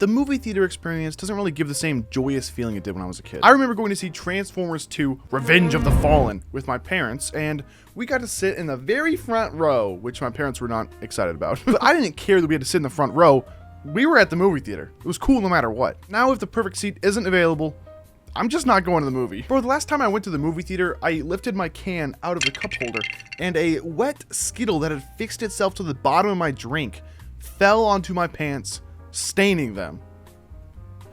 the movie theater experience doesn't really give the same joyous feeling it did when I was a kid. I remember going to see Transformers 2 Revenge of the Fallen with my parents, and we got to sit in the very front row, which my parents were not excited about. But I didn't care that we had to sit in the front row. We were at the movie theater. It was cool no matter what. Now if the perfect seat isn't available, I'm just not going to the movie. Bro, the last time I went to the movie theater, I lifted my can out of the cup holder, and a wet Skittle that had fixed itself to the bottom of my drink fell onto my pants, staining them.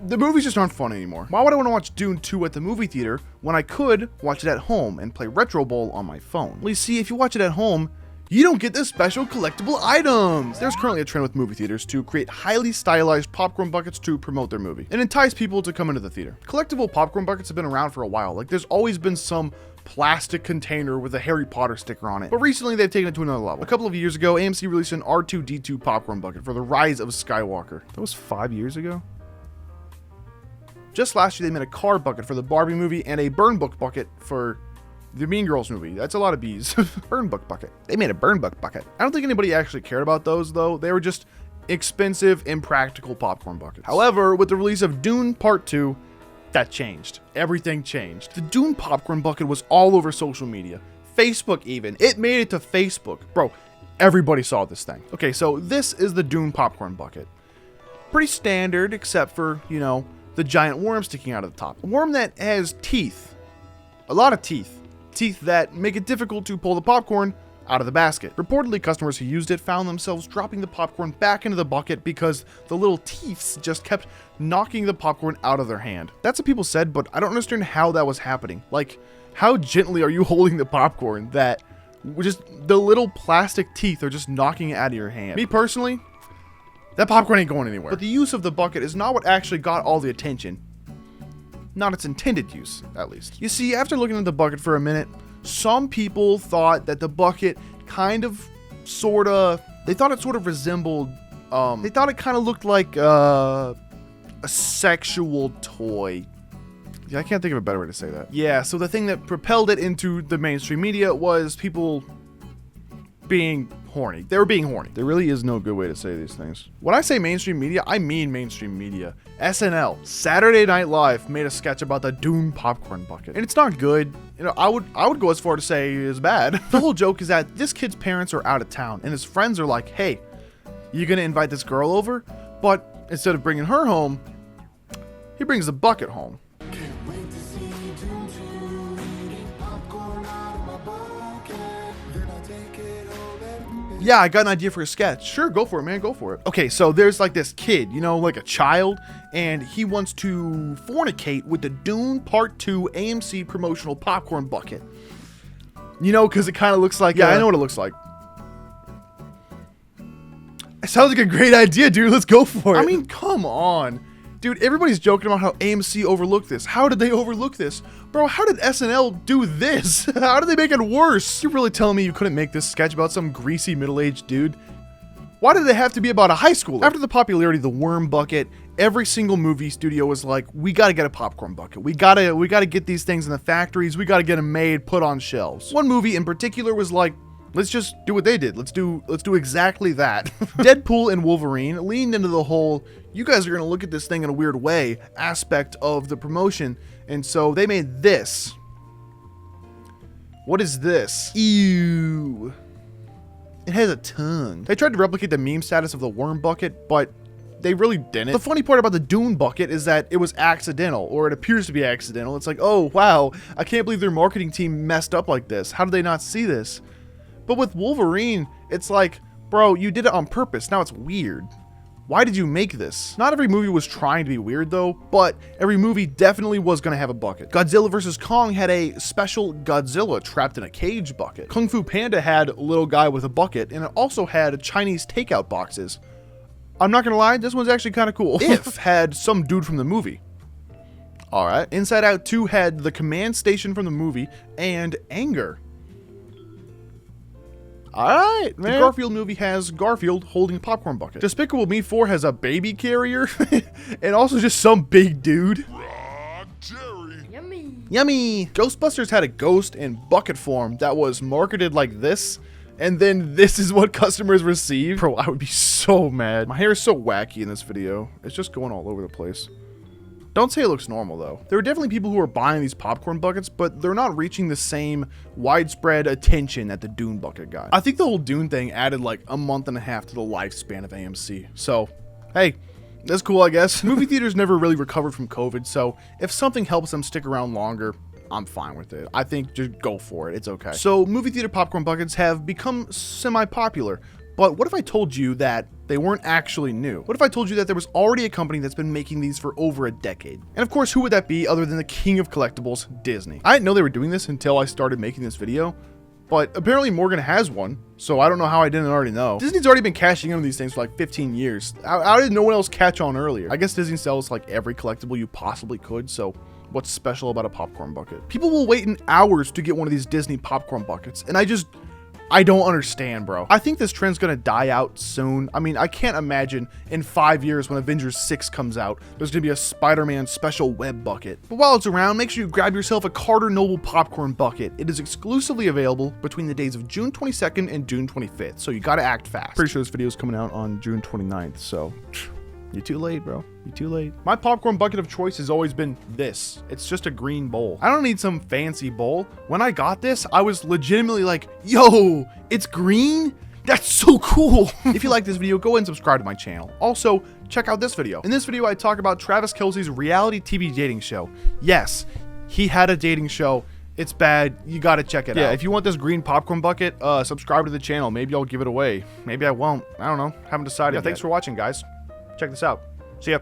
The movies just aren't fun anymore. Why would I want to watch Dune 2 at the movie theater when I could watch it at home and play Retro Bowl on my phone? Well, you see, if you watch it at home, you don't get the special collectible items. There's currently a trend with movie theaters to create highly stylized popcorn buckets to promote their movie and entice people to come into the theater. Collectible popcorn buckets have been around for a while. Like, there's always been some plastic container with a Harry Potter sticker on it. But recently they've taken it to another level. A couple of years ago, AMC released an R2-D2 popcorn bucket for the Rise of Skywalker. That was 5 years ago? Just last year, they made a car bucket for the Barbie movie and a burn book bucket for the Mean Girls movie. That's a lot of bees. Burn book bucket. They made a burn book bucket. I don't think anybody actually cared about those, though. They were just expensive, impractical popcorn buckets. However, with the release of Dune Part 2, that changed. Everything changed. The Dune popcorn bucket was all over social media. Facebook even. It made it to Facebook. Bro, everybody saw this thing. Okay, so this is the Dune popcorn bucket. Pretty standard, except for, you know, the giant worm sticking out of the top. A worm that has teeth. A lot of teeth. Teeth that make it difficult to pull the popcorn out of the basket. Reportedly, customers who used it found themselves dropping the popcorn back into the bucket because the little teeths just kept knocking the popcorn out of their hand. That's what people said, but I don't understand how that was happening. Like, how gently are you holding the popcorn that just the little plastic teeth are just knocking it out of your hand? Me personally, that popcorn ain't going anywhere. But the use of the bucket is not what actually got all the attention. Not its intended use, at least. You see, after looking at the bucket for a minute, some people thought that the bucket kind of, they thought it sort of resembled, they thought it kind of looked like a sexual toy. Yeah, I can't think of a better way to say that. Yeah, so the thing that propelled it into the mainstream media was people being horny. They were being horny. There really is no good way to say these things. When I say mainstream media, I mean mainstream media. SNL, Saturday Night Live, made a sketch about the Dune popcorn bucket. And it's not good. You know, I would go as far to say it's bad. The whole joke is that this kid's parents are out of town and his friends are like, hey, you gonna invite this girl over? But instead of bringing her home, he brings the bucket home. Yeah, I got an idea for a sketch. Sure, go for it, man, go for it. Okay, so there's like this kid, you know, like a child, and he wants to fornicate with the Dune Part 2 AMC promotional popcorn bucket. You know, because it kind of looks like, yeah, I know what it looks like. It sounds like a great idea, dude. Let's go for it. I mean, come on. Dude, everybody's joking about how AMC overlooked this. How did they overlook this? Bro, how did SNL do this? How did they make it worse? You're really telling me you couldn't make this sketch about some greasy middle-aged dude? Why did it have to be about a high schooler? After the popularity of the worm bucket, every single movie studio was like, we gotta get a popcorn bucket. We gotta get these things in the factories. We gotta get them made, put on shelves. One movie in particular was like, let's just do what they did. Let's do exactly that. Deadpool and Wolverine leaned into the whole, you guys are gonna look at this thing in a weird way aspect of the promotion. And so they made this. What is this? Ew. It has a tongue. They tried to replicate the meme status of the worm bucket, but they really didn't. The funny part about the Dune bucket is that it was accidental, or it appears to be accidental. It's like, oh, wow, I can't believe their marketing team messed up like this. How did they not see this? But with Wolverine, it's like, bro, you did it on purpose. Now it's weird. Why did you make this? Not every movie was trying to be weird though, but every movie definitely was gonna have a bucket. Godzilla vs. Kong had a special Godzilla trapped in a cage bucket. Kung Fu Panda had a little guy with a bucket, and it also had Chinese takeout boxes. I'm not gonna lie, this one's actually kind of cool. If had some dude from the movie. Alright, Inside Out 2 had the command station from the movie, and Anger. Alright, man. The Garfield movie has Garfield holding a popcorn bucket. Despicable Me 4 has a baby carrier, and also just some big dude. Yummy. Yummy. Ghostbusters had a ghost in bucket form that was marketed like this, and then this is what customers receive? Bro, I would be so mad. My hair is so wacky in this video. It's just going all over the place. Don't say it looks normal though. There are definitely people who are buying these popcorn buckets, but they're not reaching the same widespread attention that the Dune bucket got. I think the whole Dune thing added like a month and a half to the lifespan of AMC. So, hey, that's cool, I guess. Movie theaters never really recovered from COVID, so if something helps them stick around longer, I'm fine with it. I think just go for it. It's okay. So movie theater popcorn buckets have become semi-popular. But what if I told you that they weren't actually new? What if I told you that there was already a company that's been making these for over a decade? And of course, who would that be other than the king of collectibles, Disney? I didn't know they were doing this until I started making this video, but apparently Morgan has one, so I don't know how I didn't already know. Disney's already been cashing in on these things for like 15 years. How did no one else catch on earlier? I guess Disney sells like every collectible you possibly could, so what's special about a popcorn bucket? People will wait in hours to get one of these Disney popcorn buckets, and I don't understand, bro. I think this trend's gonna die out soon. I mean, I can't imagine in 5 years when Avengers 6 comes out, there's gonna be a Spider-Man special web bucket. But while it's around, make sure you grab yourself a Carter Noble popcorn bucket. It is exclusively available between the days of June 22nd and June 25th, so you gotta act fast. Pretty sure this video is coming out on June 29th, so you're too late, bro. You're too late. My popcorn bucket of choice has always been this. It's just a green bowl. I don't need some fancy bowl. When I got this, I was legitimately like, yo, it's green? That's so cool. If you like this video, go ahead and subscribe to my channel. Also, check out this video. In this video, I talk about Travis Kelce's reality TV dating show. Yes, he had a dating show. It's bad. You got to check it out. Yeah, if you want this green popcorn bucket, subscribe to the channel. Maybe I'll give it away. Maybe I won't. I don't know. Haven't decided yet. Thanks for watching, guys. Check this out. See ya.